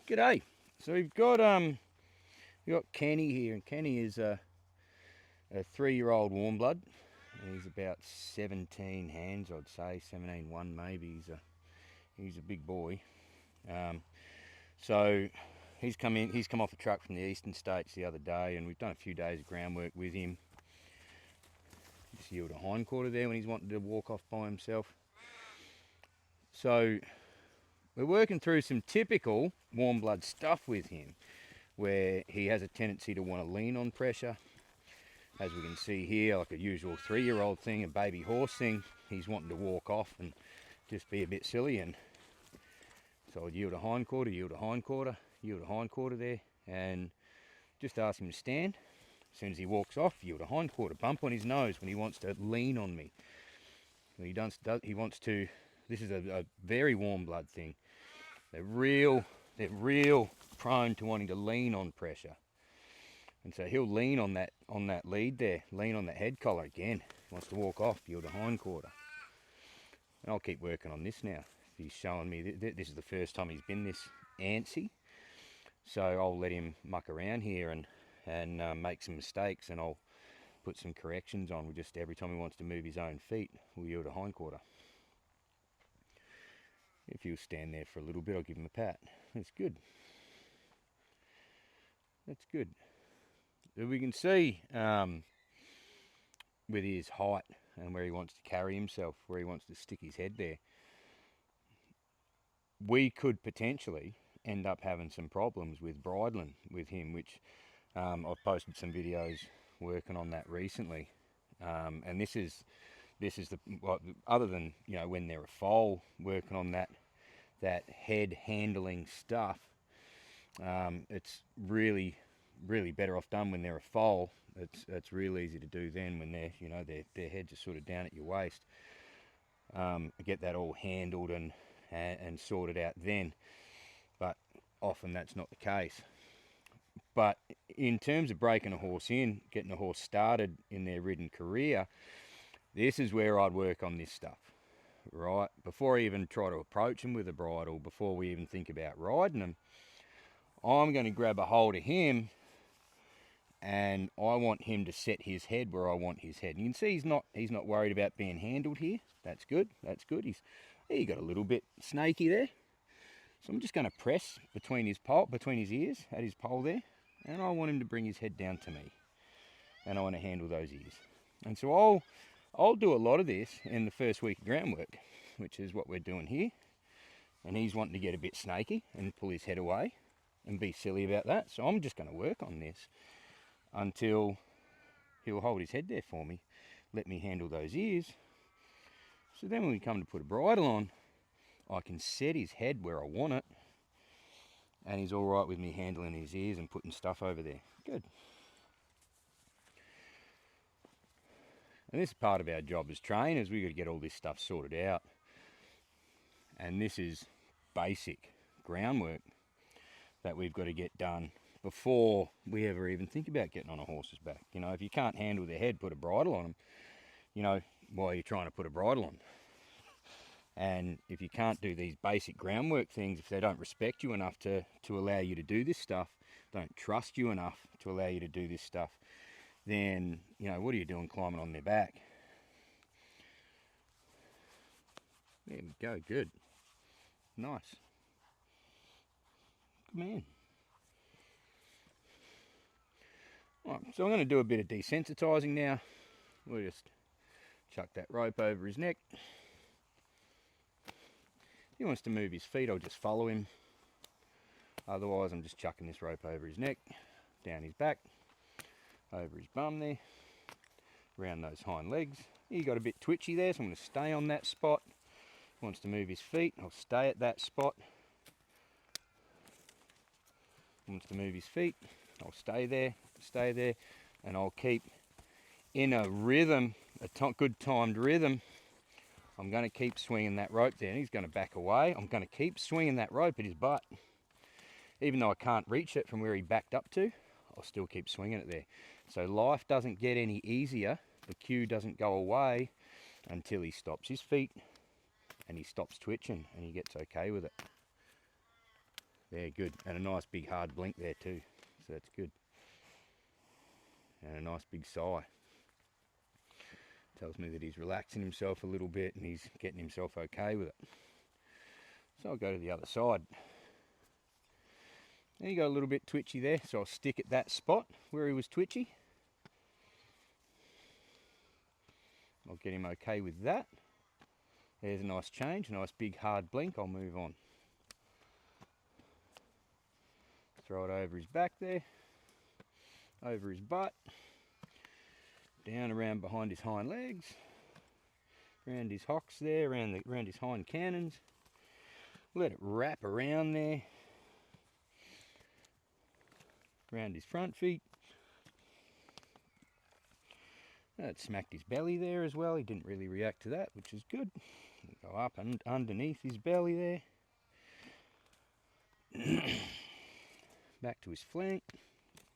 G'day. So we've got Kenny here, and Kenny is a 3-year-old warmblood. He's about 17 hands, I'd say, 17.1 maybe. He's a big boy. So he's come in. He's come off a truck from the eastern states the other day, and we've done a few days of groundwork with him. Just yielded a hindquarter there when he's wanted to walk off by himself. So we're working through some typical warmblood stuff with him, where he has a tendency to want to lean on pressure. As we can see here, like a usual 3-year-old thing, a baby horse thing, he's wanting to walk off and just be a bit silly. And so I'd yield a hindquarter, yield a hindquarter, yield a hindquarter there, and just ask him to stand. As soon as he walks off, yield a hindquarter, bump on his nose when he wants to lean on me. When he wants to, this is a very warm blood thing. They're real prone to wanting to lean on pressure. And so he'll lean on that lead there, lean on that head collar again. He wants to walk off, yield a hindquarter. And I'll keep working on this now. He's showing me this is the first time he's been this antsy. So I'll let him muck around here and make some mistakes, and I'll put some corrections on. Just every time he wants to move his own feet, we'll yield a hindquarter. If he'll stand there for a little bit, I'll give him a pat. That's good. That's good. So we can see with his height and where he wants to carry himself, where he wants to stick his head there, we could potentially end up having some problems with bridling with him, which I've posted some videos working on that recently. And this is the, well, other than, you know, when they're a foal, working on that head handling stuff, it's really better off done when they're a foal. It's real easy to do then when they're, you know, their heads are sort of down at your waist. Get that all handled and sorted out then, but often that's not the case. But in terms of breaking a horse in, getting a horse started in their ridden career, this is where I'd work on this stuff, right? Before I even try to approach them with a bridle, before we even think about riding them, I'm going to grab a hold of him, and I want him to set his head where I want his head. And you can see he's not worried about being handled here. That's good. That's good. He got a little bit snaky there. So I'm just going to press between his ears at his pole there, and I want him to bring his head down to me, and I want to handle those ears. And so I'll do a lot of this in the first week of groundwork, which is what we're doing here. And he's wanting to get a bit snaky and pull his head away and be silly about that. So I'm just going to work on this until he'll hold his head there for me, let me handle those ears. So then when we come to put a bridle on, I can set his head where I want it, and he's all right with me handling his ears and putting stuff over there. Good. And this is part of our job as trainers. We've got to get all this stuff sorted out. And this is basic groundwork that we've got to get done before we ever even think about getting on a horse's back. You know, if you can't handle their head, put a bridle on them. You know, why are you trying to put a bridle on? And if you can't do these basic groundwork things, if they don't respect you enough to allow you to do this stuff, don't trust you enough to allow you to do this stuff, then, you know, what are you doing climbing on their back? There we go, good. Nice. Good man. Right, so I'm going to do a bit of desensitizing now. We'll just chuck that rope over his neck. If he wants to move his feet, I'll just follow him. Otherwise, I'm just chucking this rope over his neck, down his back, over his bum there, around those hind legs. He got a bit twitchy there, so I'm going to stay on that spot. He wants to move his feet, I'll stay at that spot. He wants to move his feet, I'll stay there, and I'll keep in a rhythm, a good timed rhythm. I'm going to keep swinging that rope there, and he's going to back away. I'm going to keep swinging that rope at his butt. Even though I can't reach it from where he backed up to, I'll still keep swinging it there. So life doesn't get any easier, the cue doesn't go away until he stops his feet and he stops twitching and he gets okay with it. There, good. And a nice big hard blink there too. So that's good. And a nice big sigh. Tells me that he's relaxing himself a little bit and he's getting himself okay with it. So I'll go to the other side. Now you got a little bit twitchy there, so I'll stick at that spot where he was twitchy. I'll get him okay with that. There's a nice change, a nice big hard blink. I'll move on. Throw it over his back there, over his butt, down around behind his hind legs, around his hocks there, around his hind cannons. Let it wrap around there, around his front feet. That smacked his belly there as well. He didn't really react to that, which is good. Go up and underneath his belly there. Back to his flank.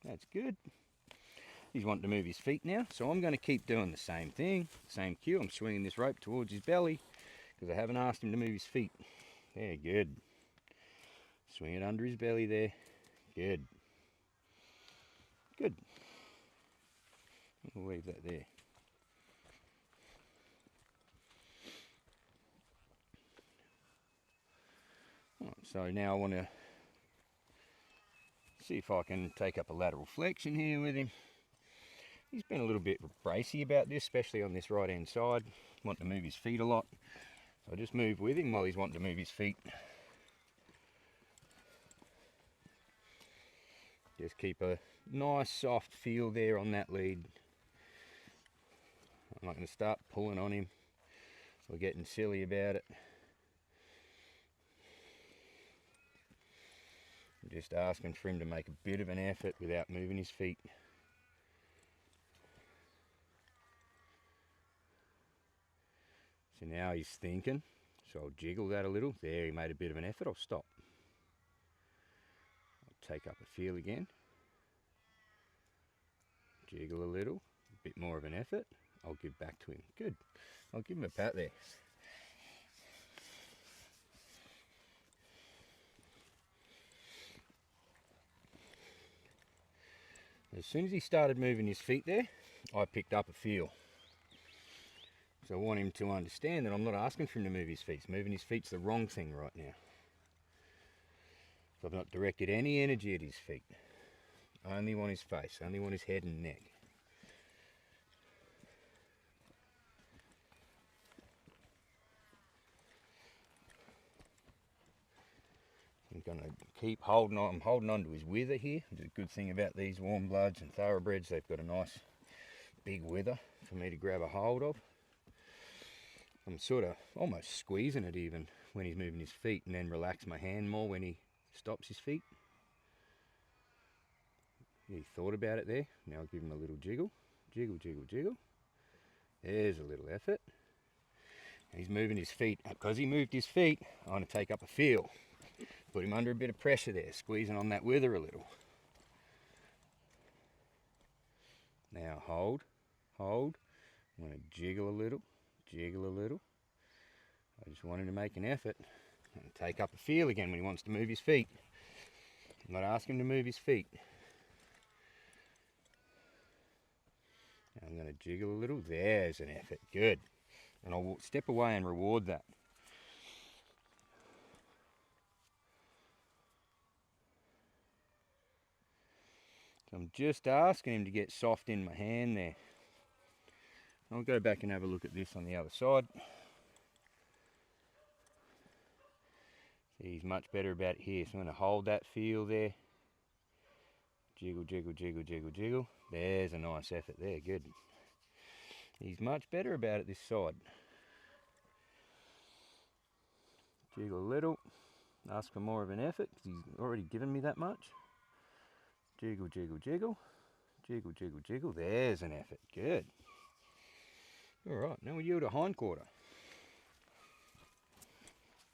That's good. He's wanting to move his feet now, so I'm going to keep doing the same thing, same cue. I'm swinging this rope towards his belly because I haven't asked him to move his feet. There, good. Swing it under his belly there. Good. Good. We'll leave that there. Right, so now I want to see if I can take up a lateral flexion here with him. He's been a little bit bracy about this, especially on this right hand side. Want to move his feet a lot. So I'll just move with him while he's wanting to move his feet. Just keep a nice soft feel there on that lead. I'm not going to start pulling on him or getting silly about it. I'm just asking for him to make a bit of an effort without moving his feet. So now he's thinking, so I'll jiggle that a little. There, he made a bit of an effort. I'll stop. I'll take up a feel again. Jiggle a little, a bit more of an effort. I'll give back to him. Good. I'll give him a pat there. As soon as he started moving his feet there, I picked up a feel. So I want him to understand that I'm not asking for him to move his feet. Moving his feet's the wrong thing right now. So I've not directed any energy at his feet. I only want his face, I only want his head and neck. I'm going to keep holding on. I'm holding on to his wither here. The good thing about these warm bloods and thoroughbreds, they've got a nice big wither for me to grab a hold of. I'm sort of almost squeezing it even when he's moving his feet, and then relax my hand more when he stops his feet. He thought about it there. Now I'll give him a little jiggle. Jiggle, jiggle, jiggle. There's a little effort. And he's moving his feet. Because he moved his feet, I want to take up a feel. Put him under a bit of pressure there, squeezing on that wither a little. Now hold, hold. I'm going to jiggle a little, jiggle a little. I just want him to make an effort and take up a feel again when he wants to move his feet. I'm not asking him to move his feet. I'm going to jiggle a little. There's an effort. Good. And I'll step away and reward that. So I'm just asking him to get soft in my hand there. I'll go back and have a look at this on the other side. See, he's much better about it here. So I'm going to hold that feel there. Jiggle, jiggle, jiggle, jiggle, jiggle. There's a nice effort there. Good. He's much better about it this side. Jiggle a little. Ask for more of an effort because he's already given me that much. Jiggle, jiggle, jiggle. Jiggle, jiggle, jiggle. There's an effort. Good. Alright, now we yield a hind quarter.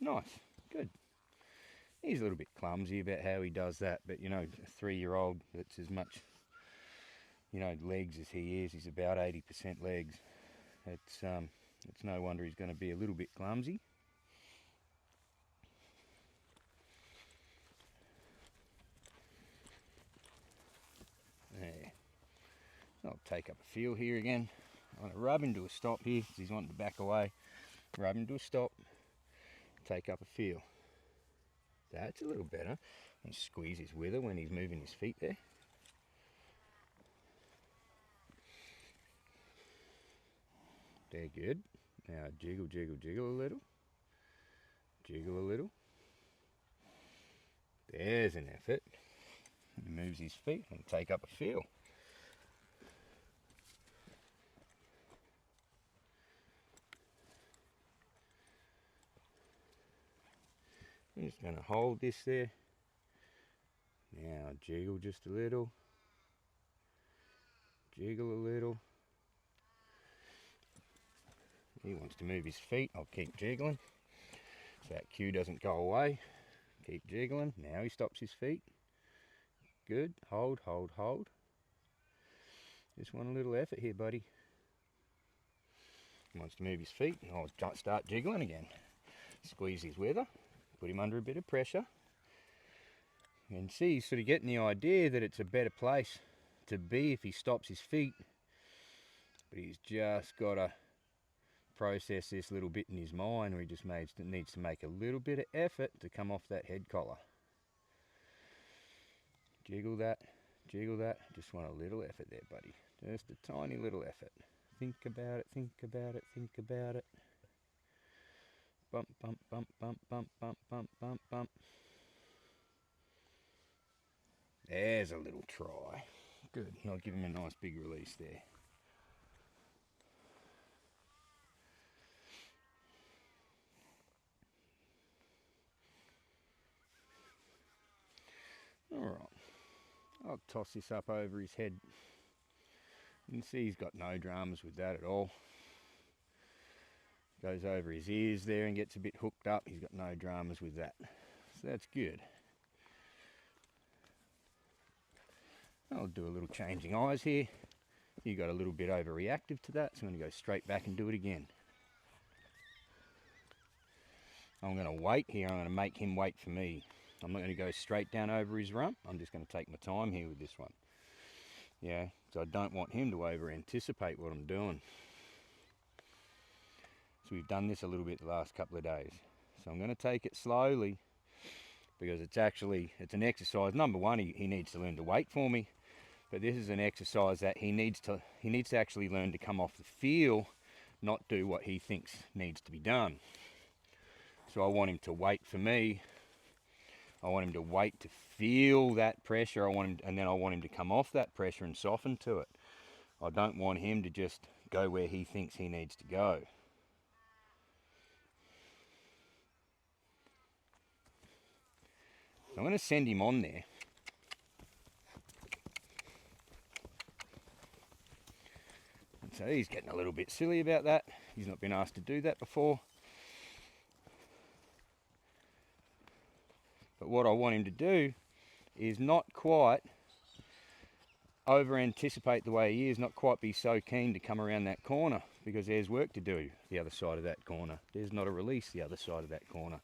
Nice. Good. He's a little bit clumsy about how he does that, but you know, a 3-year-old that's as much, you know, legs as he is. He's about 80% legs. It's no wonder he's going to be a little bit clumsy. take up a feel here again. I'm going to rub him to a stop here because he's wanting to back away. Rub him to a stop. Take up a feel. That's a little better. And squeeze his wither when he's moving his feet there. They're good. Now jiggle, jiggle, jiggle a little. Jiggle a little. There's an effort. He moves his feet and take up a feel. I'm just going to hold this there. Now jiggle just a little. Jiggle a little. He wants to move his feet. I'll keep jiggling so that cue doesn't go away. Keep jiggling. Now he stops his feet. Good. Hold, hold, hold. Just want a little effort here, buddy. He wants to move his feet. I'll start jiggling again. Squeeze his wither. Put him under a bit of pressure. You can see he's sort of getting the idea that it's a better place to be if he stops his feet. But he's just got to process this little bit in his mind, where he just needs to make a little bit of effort to come off that head collar. Jiggle that, jiggle that. Just want a little effort there, buddy. Just a tiny little effort. Think about it, think about it, think about it. Bump, bump, bump, bump, bump, bump, bump, bump, bump. There's a little try. Good. I'll give him a nice big release there. Alright, I'll toss this up over his head. You can see he's got no dramas with that at all. Goes over his ears there and gets a bit hooked up. He's got no dramas with that. So that's good. I'll do a little changing eyes here. You got a little bit overreactive to that, so I'm going to go straight back and do it again. I'm going to wait here. I'm going to make him wait for me. I'm not going to go straight down over his rump. I'm just going to take my time here with this one. Yeah, so I don't want him to over anticipate what I'm doing. So we've done this a little bit the last couple of days. So I'm going to take it slowly because it's an exercise. Number one, he needs to learn to wait for me. But this is an exercise that he needs to actually learn to come off the feel, not do what he thinks needs to be done. So I want him to wait for me. I want him to wait to feel that pressure. And then I want him to come off that pressure and soften to it. I don't want him to just go where he thinks he needs to go. So I'm going to send him on there. And so he's getting a little bit silly about that. He's not been asked to do that before. But what I want him to do is not quite over anticipate the way he is, not quite be so keen to come around that corner, because there's work to do the other side of that corner. There's not a release the other side of that corner.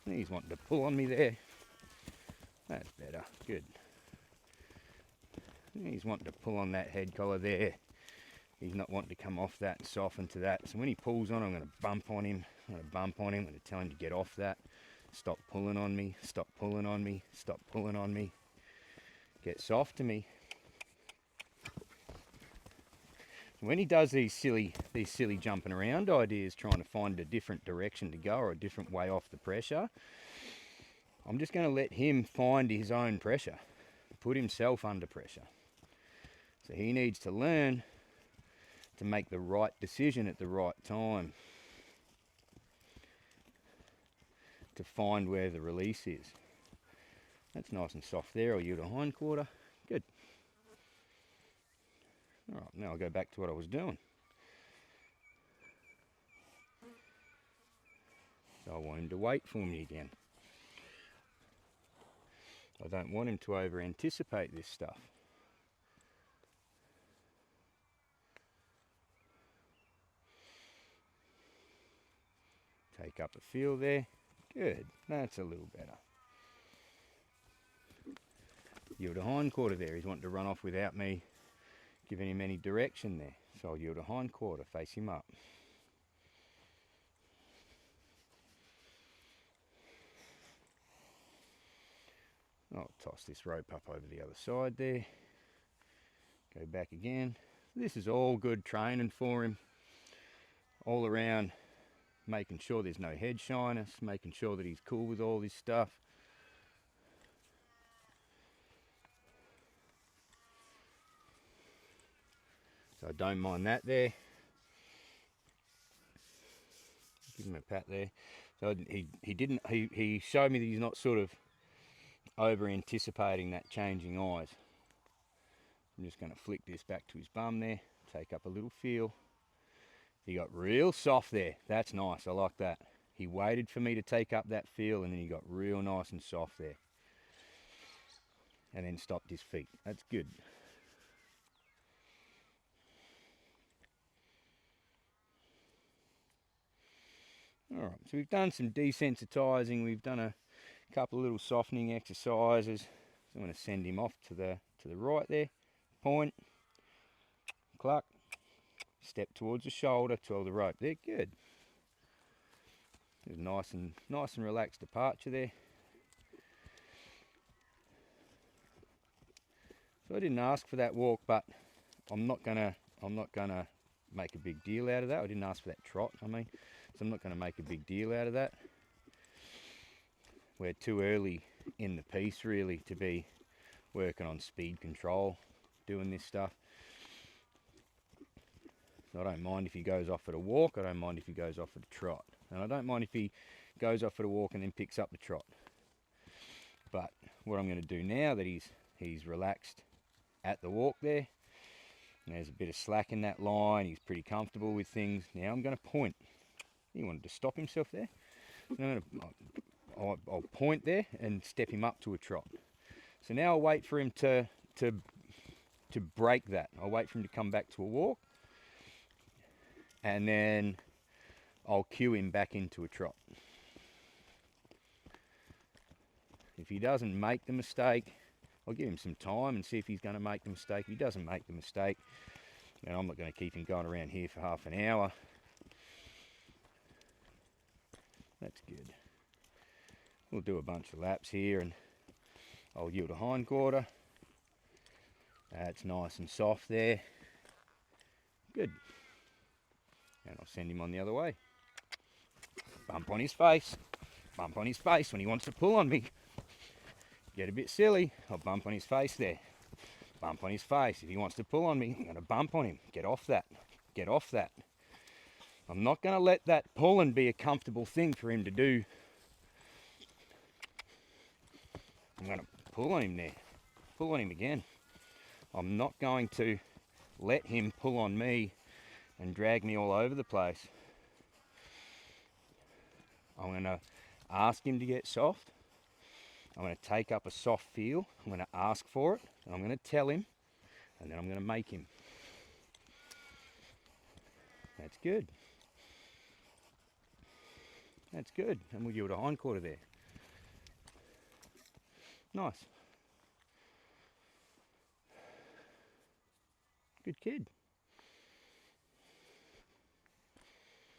He's wanting to pull on me there. That's better. Good. He's wanting to pull on that head collar there. He's not wanting to come off that and soften to that. So when he pulls on, I'm going to bump on him. I'm going to bump on him. I'm going to tell him to get off that. Stop pulling on me. Stop pulling on me. Stop pulling on me. Get soft to me. When he does these silly jumping around ideas, trying to find a different direction to go or a different way off the pressure, I'm just going to let him find his own pressure, put himself under pressure. So he needs to learn to make the right decision at the right time, to find where the release is. That's nice and soft there. I'll yield a hind quarter. Good. All right, now I'll go back to what I was doing. So I want him to wait for me again. I don't want him to over anticipate this stuff. Take up a feel there. Good, that's a little better. yield a hind quarter there. He's wanting to run off without me giving him any direction there. So I'll yield a hind quarter, face him up. I'll toss this rope up over the other side there. Go back again. This is all good training for him. All around, making sure there's no head shyness, making sure that he's cool with all this stuff. So I don't mind that there. Give him a pat there. So he showed me that he's not sort of over anticipating that changing eyes. I'm just going to flick this back to his bum there, take up a little feel. He got real soft there. That's nice, I like that. He waited for me to take up that feel and then he got real nice and soft there. And then stopped his feet. That's good. Alright, so we've done some desensitizing, we've done a couple of little softening exercises. So I'm going to send him off to the right there. Point, cluck, step towards the shoulder, twirl the rope there, good. There's nice and relaxed departure there. So I didn't ask for that walk, but I'm not gonna make a big deal out of that. I didn't ask for that trot, I mean, so I'm not gonna make a big deal out of that. We're too early in the piece really to be working on speed control, doing this stuff. So I don't mind if he goes off at a walk, I don't mind if he goes off at a trot. And I don't mind if he goes off at a walk and then picks up the trot. But what I'm going to do now that he's relaxed at the walk there, and there's a bit of slack in that line, he's pretty comfortable with things. Now I'm going to point. He wanted to stop himself there. I'll point there and step him up to a trot. So now I'll wait for him to break that. I'll wait for him to come back to a walk, and then I'll cue him back into a trot. If he doesn't make the mistake, I'll give him some time and see if he's going to make the mistake. If he doesn't make the mistake, then I'm not going to keep him going around here for half an hour. That's good. We'll do a bunch of laps here and I'll yield a hind quarter. That's nice and soft there. Good. And I'll send him on the other way. Bump on his face. Bump on his face when he wants to pull on me. Get a bit silly, I'll bump on his face there. Bump on his face. If he wants to pull on me, I'm going to bump on him. Get off that. Get off that. I'm not going to let that pulling be a comfortable thing for him to do. I'm going to pull on him there. Pull on him again. I'm not going to let him pull on me and drag me all over the place. I'm going to ask him to get soft. I'm going to take up a soft feel. I'm going to ask for it. And I'm going to tell him. And then I'm going to make him. That's good. That's good. And we'll yield a hind quarter there. Nice. Good kid.